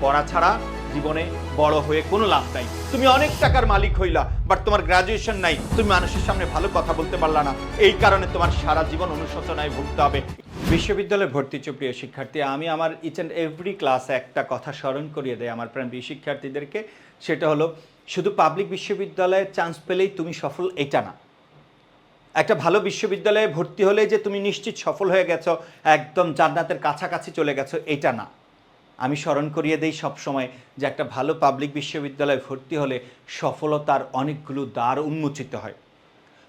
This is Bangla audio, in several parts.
পড়া ছাড়া জীবনে বড় হয়ে কোনো লাভ নাই। তুমি অনেক টাকার মালিক হইলা, বাট তোমার গ্রাজুয়েশন নাই, তুমি মানুষের সামনে ভালো কথা বলতে পারলা না। এই কারণে তোমার সারা জীবন অনুশোচনায় ভুগতে হবে। বিশ্ববিদ্যালয়ে ভর্তি প্রিয় শিক্ষার্থী, আমি আমার ইচ অ্যান্ড এভরি ক্লাসে একটা কথা স্মরণ করিয়ে দেয় আমার প্রাণ শিক্ষার্থীদেরকে। সেটা হলো, শুধু পাবলিক বিশ্ববিদ্যালয়ে চান্স পেলেই তুমি সফল এটা না। একটা ভালো বিশ্ববিদ্যালয়ে ভর্তি হলে যে তুমি নিশ্চিত সফল হয়ে গেছো, একদম জান্নাতের কাছাকাছি চলে গেছো, এটা না। আমি স্মরণ করিয়ে দেই সবসময় যে একটা ভালো পাবলিক বিশ্ববিদ্যালয়ে ভর্তি হলে সফলতার অনেকগুলো দ্বার উন্মোচিত হয়।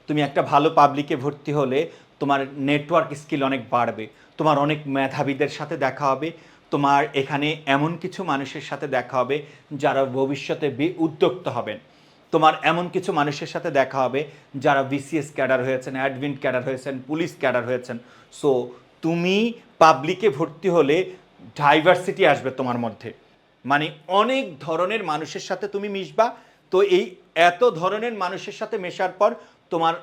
তুমি একটা ভালো পাবলিকে ভর্তি হলে তোমার নেটওয়ার্ক স্কিল অনেক বাড়বে, তোমার অনেক মেধাবীদের সাথে দেখা হবে, তোমার এখানে এমন কিছু মানুষের সাথে দেখা হবে যারা ভবিষ্যতে উদ্যোক্তা হবেন, তোমার এমন কিছু মানুষের সাথে দেখা হবে যারা বিসিএস ক্যাডার হয়েছেন, অ্যাডমিন ক্যাডার হয়েছেন, পুলিশ ক্যাডার হয়েছেন। সো তুমি পাবলিকে ভর্তি হলে ডাইভার্সিটি আসবে তোমার মধ্যে, মানে অনেক ধরনের মানুষের সাথে তুমি মিশবা। তো এই এত ধরনের মানুষের সাথে মেশার পর তোমার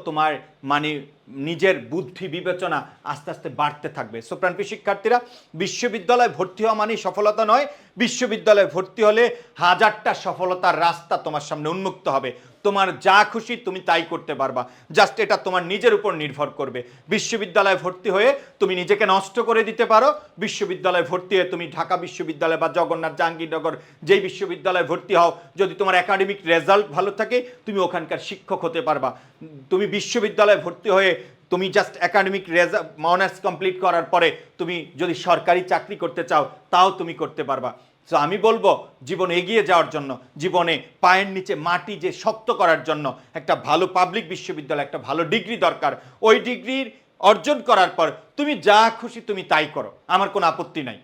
তোমার মানে নিজের বুদ্ধি বিবেচনা আস্তে আস্তে বাড়তে থাকবে। সো প্রাণপ্রিয় শিক্ষার্থীরা, বিশ্ববিদ্যালয়ে ভর্তি হওয়া মানে সফলতা নয়। বিশ্ববিদ্যালয়ে ভর্তি হলে হাজারটা সফলতার রাস্তা তোমার সামনে উন্মুক্ত হবে। তোমার যা খুশি তুমি তাই করতে পারবা, জাস্ট এটা তোমার নিজের উপর নির্ভর করবে। বিশ্ববিদ্যালয়ে ভর্তি হয়ে তুমি নিজেকে নষ্ট করে দিতে পারো। বিশ্ববিদ্যালয়ে ভর্তি হয়ে তুমি ঢাকা বিশ্ববিদ্যালয় বা জগন্নাথ জাহাঙ্গীরনগর যেই বিশ্ববিদ্যালয়ে ভর্তি হও, যদি তোমার একাডেমিক রেজাল্ট ভালো থাকে তুমি ওখানকার শিক্ষক হতে পারবা। তুমি বিশ্ববিদ্যালয়ে ভর্তি হয়ে তুমি জাস্ট একাডেমিক অনার্স কমপ্লিট করার পরে তুমি যদি সরকারি চাকরি করতে চাও তাও তুমি করতে পারবা। সো আমি বলবো, জীবন এগিয়ে যাওয়ার জন্য, জীবনে পায়ের নিচে মাটি যে শক্ত করার জন্য একটা ভালো পাবলিক বিশ্ববিদ্যালয়, একটা ভালো ডিগ্রি দরকার। ওই ডিগ্রির অর্জন করার পর তুমি যা খুশি তুমি তাই করো, আমার কোনো আপত্তি নাই।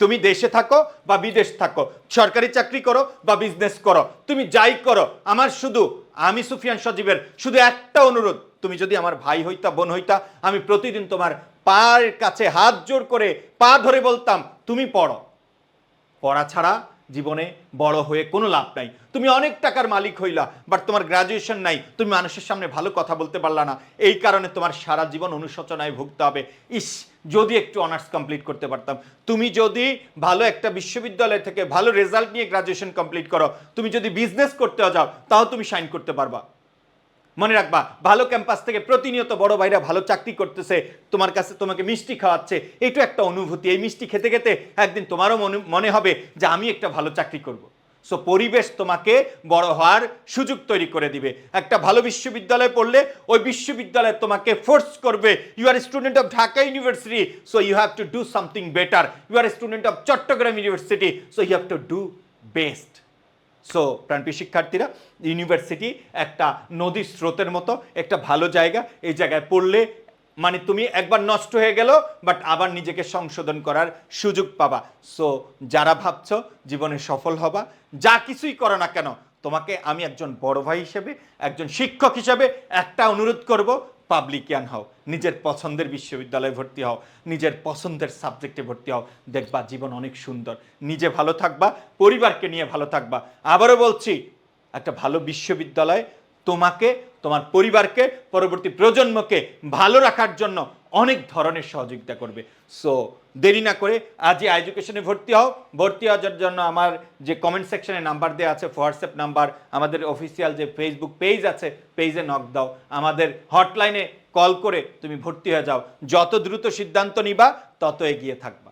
তুমি দেশে থাকো বা বিদেশ থাকো, সরকারি চাকরি করো বা বিজনেস করো, তুমি যাই করো, আমি সুফিয়ান সজীবের শুধু একটা অনুরোধ, তুমি যদি আমার ভাই হইতা, বোন হইতা, আমি প্রতিদিন তোমার পায়ের কাছে হাত জোড় করে পা ধরে বলতাম তুমি পড়ো। পড়া ছাড়া জীবনে বড় হয়ে কোনো লাভ নাই। তুমি অনেক টাকার মালিক হইলা, বাট তোমার গ্রাজুয়েশন নাই, তুমি মানুষের সামনে ভালো কথা বলতে পারলা না। এই কারণে তোমার সারা জীবন অনুশোচনায় ভুগতে হবে। যদি একটু অনার্স কমপ্লিট করতে পারতাম। তুমি যদি ভালো একটা বিশ্ববিদ্যালয় থেকে ভালো রেজাল্ট নিয়ে গ্রাজুয়েশন কমপ্লিট করো, তুমি যদি বিজনেস করতে যাও তাও তুমি শাইন করতে পারবা। মনে রাখবা, ভালো ক্যাম্পাস থেকে প্রতিনিয়ত বড় ভাইরা ভালো চাকরি করতেছে, তোমার কাছে তোমাকে মিষ্টি খাওয়াচ্ছে, এটা একটা অনুভূতি। এই মিষ্টি খেতে খেতে একদিন তোমারও মনে হবে যে আমি একটা ভালো চাকরি করব। সো পরিবেশ তোমাকে বড় হওয়ার সুযোগ তৈরি করে দিবে। একটা ভালো বিশ্ববিদ্যালয়ে পড়লে ওই বিশ্ববিদ্যালয় তোমাকে ফোর্স করবে, you are student of Dhaka university, so you have to do something better. You are student of Chittagong university, so you have to do best. So প্রাণপ্রিয় শিক্ষার্থীরা, ইউনিভার্সিটি একটা নদীর স্রোতের মতো, একটা ভালো জায়গা। এই জায়গায় পড়লে মানে তুমি একবার নষ্ট হয়ে গেল, বাট আবার নিজেকে সংশোধন করার সুযোগ পাবা। সো যারা ভাবছো জীবনে সফল হবা, যা কিছুই করো না কেন, তোমাকে আমি একজন বড় ভাই হিসেবে, একজন শিক্ষক হিসেবে একটা অনুরোধ করব, পাবলিকিয়ান হও, নিজের পছন্দের বিশ্ববিদ্যালয়ে ভর্তি হও, নিজের পছন্দের সাবজেক্টে ভর্তি হও, দেখবা জীবন অনেক সুন্দর। নিজে ভালো থাকবা, পরিবারকে নিয়ে ভালো থাকবা। আবারও বলছি, একটা ভালো বিশ্ববিদ্যালয় তোমাকে, তোমার পরিবারকে, পরবর্তী প্রজন্মকে ভালো রাখার জন্য অনেক ধরনের সহযোগিতা করবে। সো দেরি না করে আজই এডুকেশনে ভর্তি হও। ভর্তি হওয়ার জন্য আমার যে কমেন্ট সেকশনে নাম্বার দেওয়া আছে, হোয়াটসঅ্যাপ নাম্বার, আমাদের অফিসিয়াল যে ফেসবুক পেজ আছে, পেজে নক দাও, আমাদের হটলাইনে কল করে তুমি ভর্তি হয়ে যাও। যত দ্রুত সিদ্ধান্ত নিবা তত এগিয়ে থাকবা।